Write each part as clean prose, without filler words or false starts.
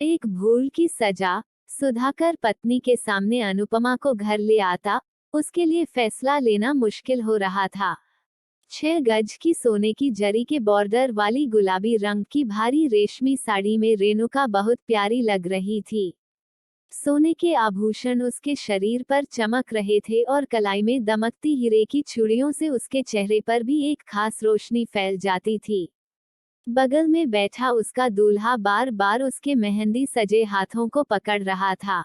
एक भूल की सजा। सुधाकर पत्नी के सामने अनुपमा को घर ले आता। उसके लिए फैसला लेना मुश्किल हो रहा था। 6 गज की सोने की जरी के बॉर्डर वाली गुलाबी रंग की भारी रेशमी साड़ी में रेणुका बहुत प्यारी लग रही थी। सोने के आभूषण उसके शरीर पर चमक रहे थे और कलाई में दमकती हीरे की चूड़ियों से उसके चेहरे पर भी एक खास रोशनी फैल जाती थी। बगल में बैठा उसका दूल्हा बार बार उसके मेहंदी सजे हाथों को पकड़ रहा था।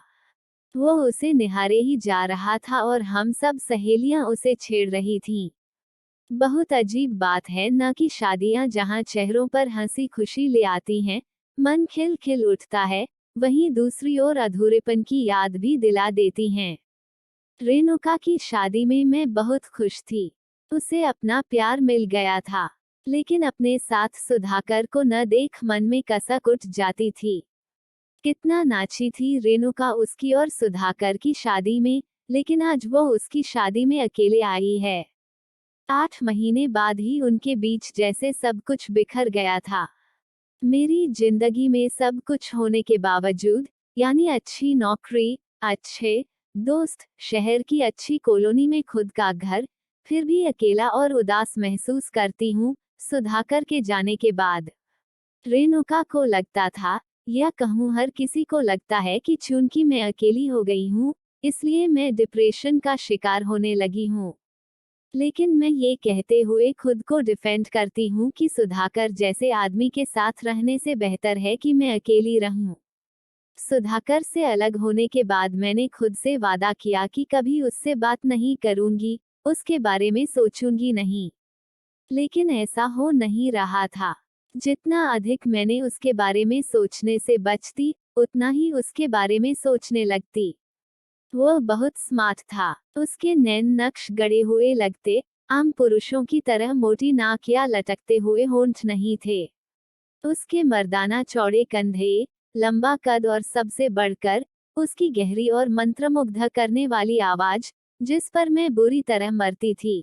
वो उसे निहारे ही जा रहा था और हम सब सहेलियां उसे छेड़ रही थीं। बहुत अजीब बात है न कि शादियां जहां चेहरों पर हंसी खुशी ले आती हैं, मन खिल खिल उठता है, वहीं दूसरी ओर अधूरेपन की याद भी दिला देती हैं। रेणुका की शादी में मैं बहुत खुश थी। उसे अपना प्यार मिल गया था। लेकिन अपने साथ सुधाकर को न देख मन में कसक उठ जाती थी। कितना नाची थी रेणुका उसकी और सुधाकर की शादी में, लेकिन आज वो उसकी शादी में अकेले आई है। 8 महीने बाद ही उनके बीच जैसे सब कुछ बिखर गया था। मेरी जिंदगी में सब कुछ होने के बावजूद, यानी अच्छी नौकरी, अच्छे दोस्त, शहर की अच्छी कॉलोनी में खुद का घर, फिर भी अकेला और उदास महसूस करती हूँ। सुधाकर के जाने के बाद रेणुका को लगता था, या कहूँ हर किसी को लगता है कि चूंकि मैं अकेली हो गई हूँ, इसलिए मैं डिप्रेशन का शिकार होने लगी हूँ। लेकिन मैं ये कहते हुए खुद को डिफेंड करती हूँ कि सुधाकर जैसे आदमी के साथ रहने से बेहतर है कि मैं अकेली रहूं। सुधाकर से अलग होने के बाद मैंने खुद से वादा किया कि कभी उससे बात नहीं करूंगी, उसके बारे में सोचूंगी नहीं। लेकिन ऐसा हो नहीं रहा था। जितना अधिक मैंने उसके बारे में सोचने से बचती, उतना ही उसके बारे में सोचने लगती। वह बहुत स्मार्ट था। उसके नैन नक्श गड़े हुए लगते, आम पुरुषों की तरह मोटी नाक या लटकते हुए होंठ नहीं थे। उसके मर्दाना चौड़े कंधे, लंबा कद और सबसे बढ़कर उसकी गहरी और मंत्रमुग्ध करने वाली आवाज, जिस पर मैं बुरी तरह मरती थी।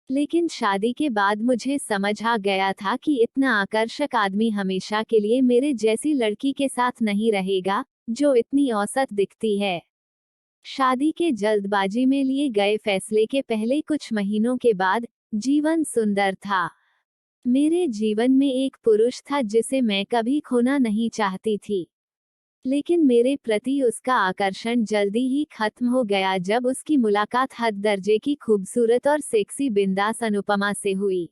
लेकिन शादी के बाद मुझे समझ आ गया था कि इतना आकर्षक आदमी हमेशा के लिए मेरे जैसी लड़की के साथ नहीं रहेगा, जो इतनी औसत दिखती है। शादी के जल्दबाजी में लिए गए फैसले के पहले कुछ महीनों के बाद जीवन सुंदर था। मेरे जीवन में एक पुरुष था जिसे मैं कभी खोना नहीं चाहती थी। लेकिन मेरे प्रति उसका आकर्षण जल्दी ही खत्म हो गया जब उसकी मुलाकात हद दर्जे की खूबसूरत और सेक्सी बिंदास अनुपमा से हुई।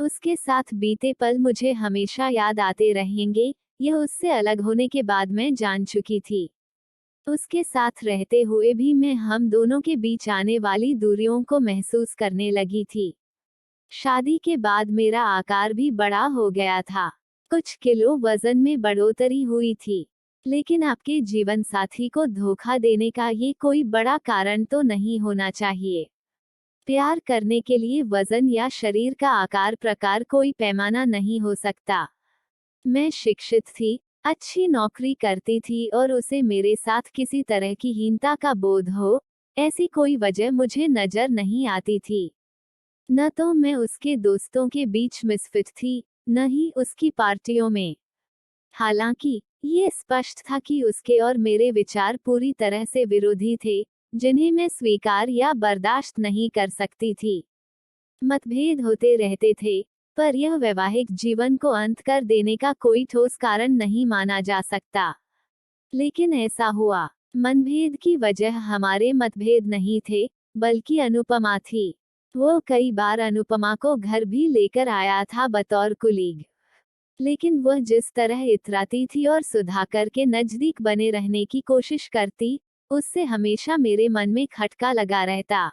उसके साथ बीते पल मुझे हमेशा याद आते रहेंगे। यह उससे अलग होने के बाद मैं जान चुकी थी। उसके साथ रहते हुए भी मैं हम दोनों के बीच आने वाली दूरियों को महसूस करने लगी थी। शादी के बाद मेरा आकार भी बड़ा हो गया था। कुछ किलो वजन में बढ़ोतरी हुई थी। लेकिन आपके जीवन साथी को धोखा देने का ये कोई बड़ा कारण तो नहीं होना चाहिए। प्यार करने के लिए वजन या शरीर का आकार प्रकार कोई पैमाना नहीं हो सकता। मैं शिक्षित थी, अच्छी नौकरी करती थी और उसे मेरे साथ किसी तरह की हीनता का बोध हो, ऐसी कोई वजह मुझे नजर नहीं आती थी। न तो मैं उसके दोस्तों के बीच मिसफिट थी, न ही उसकी पार्टियों में। हालांकि ये स्पष्ट था कि उसके और मेरे विचार पूरी तरह से विरोधी थे, जिन्हें मैं स्वीकार या बर्दाश्त नहीं कर सकती थी। मतभेद होते रहते थे, पर यह वैवाहिक जीवन को अंत कर देने का कोई ठोस कारण नहीं माना जा सकता। लेकिन ऐसा हुआ। मनभेद की वजह हमारे मतभेद नहीं थे, बल्कि अनुपमा थी। वो कई बार अनुपमा को घर भी लेकर आया था बतौर कुलीग। लेकिन वह जिस तरह इतराती थी और सुधाकर के नजदीक बने रहने की कोशिश करती, उससे हमेशा मेरे मन में खटका लगा रहता।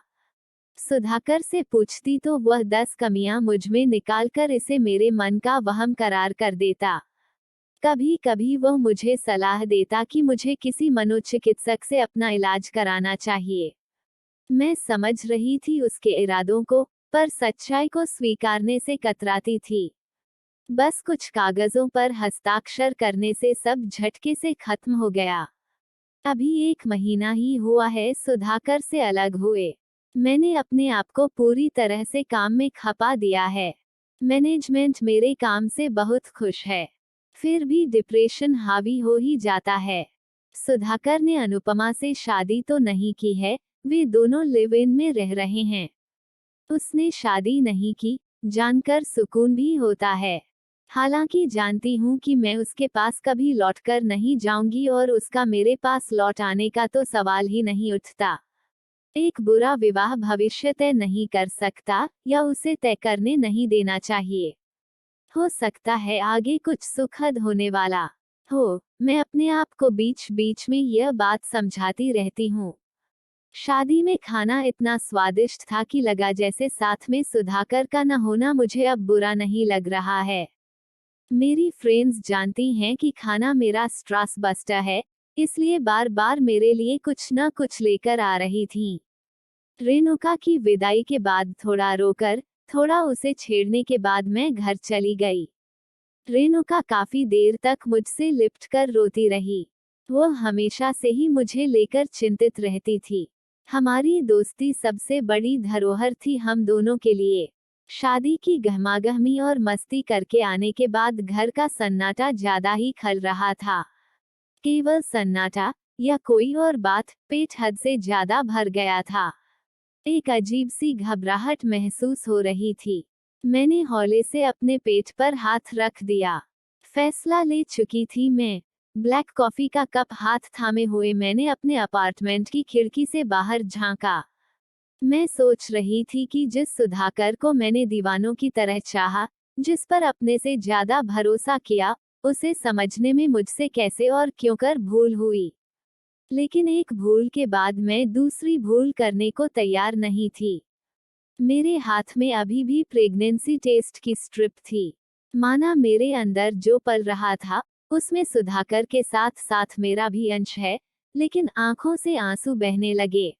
सुधाकर से पूछती तो वह 10 कमियां मुझ में निकालकर इसे मेरे मन का वहम करार कर देता। कभी कभी वह मुझे सलाह देता कि मुझे किसी मनोचिकित्सक से अपना इलाज कराना चाहिए। मैं समझ रही थी उसके इरादों को, पर सच्चाई को स्वीकारने से कतराती थी। बस कुछ कागजों पर हस्ताक्षर करने से सब झटके से खत्म हो गया। अभी 1 महीना ही हुआ है सुधाकर से अलग हुए। मैंने अपने आप को पूरी तरह से काम में खपा दिया है। मैनेजमेंट मेरे काम से बहुत खुश है। फिर भी डिप्रेशन हावी हो ही जाता है। सुधाकर ने अनुपमा से शादी तो नहीं की है, वे दोनों लिव इन में रह रहे हैं। उसने शादी नहीं की, जानकर सुकून भी होता है। हालांकि जानती हूँ कि मैं उसके पास कभी लौटकर नहीं जाऊंगी और उसका मेरे पास लौट आने का तो सवाल ही नहीं उठता। एक बुरा विवाह भविष्य तय नहीं कर सकता, या उसे तय करने नहीं देना चाहिए। हो सकता है आगे कुछ सुखद होने वाला हो। मैं अपने आप को बीच बीच में यह बात समझाती रहती हूँ। शादी में खाना इतना स्वादिष्ट था कि लगा जैसे साथ में सुधाकर का न होना मुझे अब बुरा नहीं लग रहा है। मेरी फ्रेंड्स जानती हैं कि खाना मेरा स्ट्रेस बस्टर है, इसलिए बार बार मेरे लिए कुछ न कुछ लेकर आ रही थीं। रेणुका की विदाई के बाद थोड़ा रोकर, थोड़ा उसे छेड़ने के बाद मैं घर चली गई। रेणुका काफी देर तक मुझसे लिपटकर रोती रही। वह हमेशा से ही मुझे लेकर चिंतित रहती थी। हमारी दोस्ती सबसे बड़ी धरोहर थी हम दोनों के लिए। शादी की गहमागहमी और मस्ती करके आने के बाद घर का सन्नाटा ज्यादा ही खल रहा था। केवल सन्नाटा या कोई और बात, पेट हद से ज्यादा भर गया था। एक अजीब सी घबराहट महसूस हो रही थी। मैंने हौले से अपने पेट पर हाथ रख दिया। फैसला ले चुकी थी मैं। ब्लैक कॉफी का कप हाथ थामे हुए मैंने अपने अपार्टमेंट की खिड़की से बाहर झांका। मैं सोच रही थी कि जिस सुधाकर को मैंने दीवानों की तरह चाहा, जिस पर अपने से ज्यादा भरोसा किया, उसे समझने में मुझसे कैसे और क्यों कर भूल हुई। लेकिन एक भूल के बाद मैं दूसरी भूल करने को तैयार नहीं थी। मेरे हाथ में अभी भी प्रेगनेंसी टेस्ट की स्ट्रिप थी। माना मेरे अंदर जो पल रहा था, उसमें सुधाकर के साथ साथ मेरा भी अंश है, लेकिन आंखों से आंसू बहने लगे।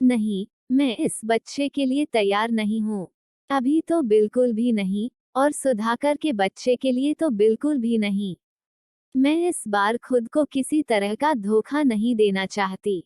नहीं, मैं इस बच्चे के लिए तैयार नहीं हूँ। अभी तो बिल्कुल भी नहीं, और सुधाकर के बच्चे के लिए तो बिल्कुल भी नहीं। मैं इस बार खुद को किसी तरह का धोखा नहीं देना चाहती।